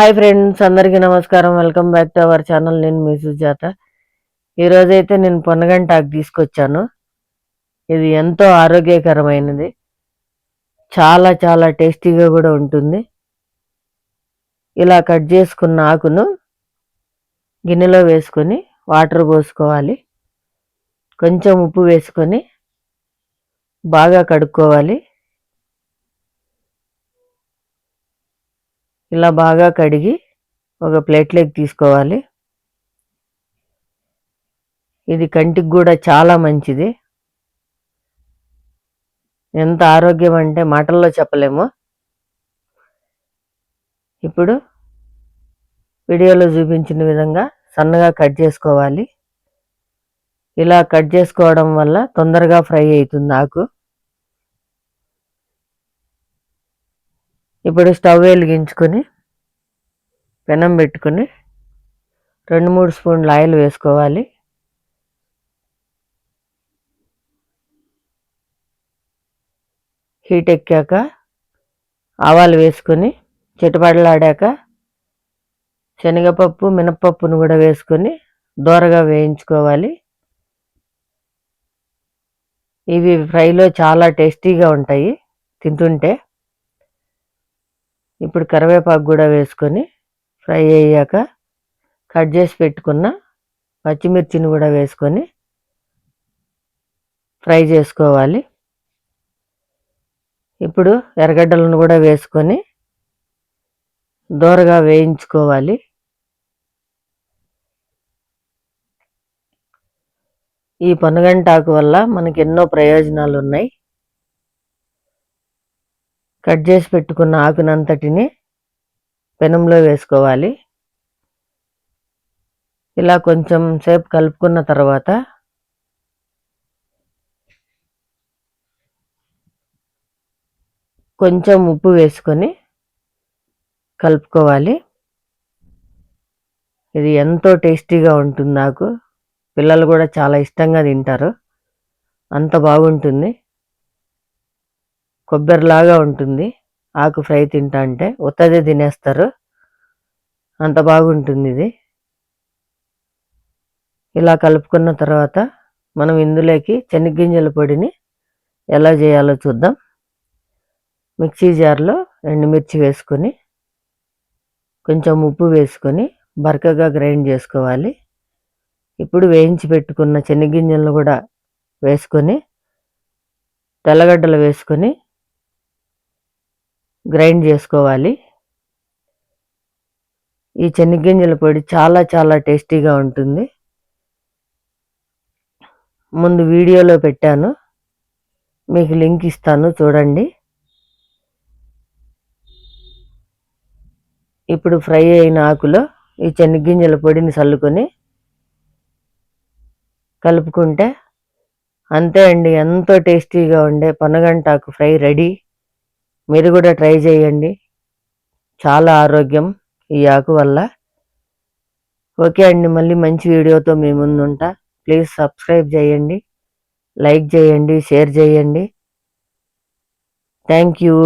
Hi friends, అందరికీ నమస్కారం. Welcome back to our channel. నేను మీ సుజాత. ఈరోజైతే నేను పొన్నగంటాకు తీసుకొచ్చాను. ఇది ఎంతో ఆరోగ్యకరమైనది, చాలా చాలా టేస్టీగా కూడా ఉంటుంది. ఇలా కట్ చేసుకున్న ఆకును గిన్నెలో వేసుకొని వాటర్ పోసుకోవాలి. కొంచెం ఉప్పు వేసుకొని బాగా కడుక్కోవాలి. ఇలా బాగా కడిగి ఒక ప్లేట్లోకి తీసుకోవాలి. ఇది కంటికి కూడా చాలా మంచిది. ఎంత ఆరోగ్యం అంటే మాటల్లో చెప్పలేము. ఇప్పుడు వీడియోలో చూపించిన విధంగా సన్నగా కట్ చేసుకోవాలి. ఇలా కట్ చేసుకోవడం వల్ల తొందరగా ఫ్రై అవుతుంది ఆకు. ఇప్పుడు స్టవ్ వెలిగించుకొని పెనం పెట్టుకొని 2-3 స్పూన్ల ఆయిల్ వేసుకోవాలి. హీట్ ఎక్కాక ఆవాలు వేసుకొని చిటపటలాడాక శనగపప్పు మినపప్పును కూడా వేసుకొని దోరగా వేయించుకోవాలి. ఇవి ఫ్రైలో చాలా టేస్టీగా ఉంటాయి తింటుంటే. ఇప్పుడు కరివేపాకు కూడా వేసుకొని ఫ్రై అయ్యాక కట్ చేసి పెట్టుకున్న పచ్చిమిర్చిని కూడా వేసుకొని ఫ్రై చేసుకోవాలి. ఇప్పుడు ఎర్రగడ్డలను కూడా వేసుకొని దోరగా వేయించుకోవాలి. ఈ పొన్నగంటాకు వల్ల మనకి ఎన్నో ప్రయోజనాలు ఉన్నాయి. కట్ చేసి పెట్టుకున్న ఆకునంతటిని పెనంలో వేసుకోవాలి. ఇలా కొంచెం సేపు కలుపుకున్న తర్వాత కొంచెం ఉప్పు వేసుకొని కలుపుకోవాలి. ఇది ఎంతో టేస్టీగా ఉంటుంది. నాకు పిల్లలు కూడా చాలా ఇష్టంగా తింటారు. అంత బాగుంటుంది. కొబ్బరిలాగా ఉంటుంది. ఆకు ఫ్రై తింటా అంటే ఉత్తదే తినేస్తారు, అంత బాగుంటుంది ఇది. ఇలా కలుపుకున్న తర్వాత మనం ఇందులోకి శనగగింజల పొడిని ఎలా చేయాలో చూద్దాం. మిక్సీ జార్లో ఎండుమిర్చి వేసుకొని కొంచెం ఉప్పు వేసుకొని బరకగా గ్రైండ్ చేసుకోవాలి. ఇప్పుడు వేయించి పెట్టుకున్న శనగగింజలను కూడా వేసుకొని తెల్లగడ్డలు వేసుకొని గ్రైండ్ చేసుకోవాలి. ఈ శనగగింజల పొడి చాలా చాలా టేస్టీగా ఉంటుంది. ముందు వీడియోలో పెట్టాను, మీకు లింక్ ఇస్తాను, చూడండి. ఇప్పుడు ఫ్రై అయిన ఆకులో ఈ శనగగింజల పొడిని చల్లుకొని కలుపుకుంటే అంతే అండి, ఎంతో టేస్టీగా ఉండే పొన్నగంటాకు ఫ్రై రెడీ. మీరు కూడా ట్రై చేయండి. చాలా ఆరోగ్యం ఈ ఆకు వల్ల. ఓకే అండి, మళ్ళీ మంచి వీడియోతో మీ ముందు ఉంటా. ప్లీజ్ సబ్స్క్రైబ్ చేయండి, లైక్ చేయండి, షేర్ చేయండి. Thank you.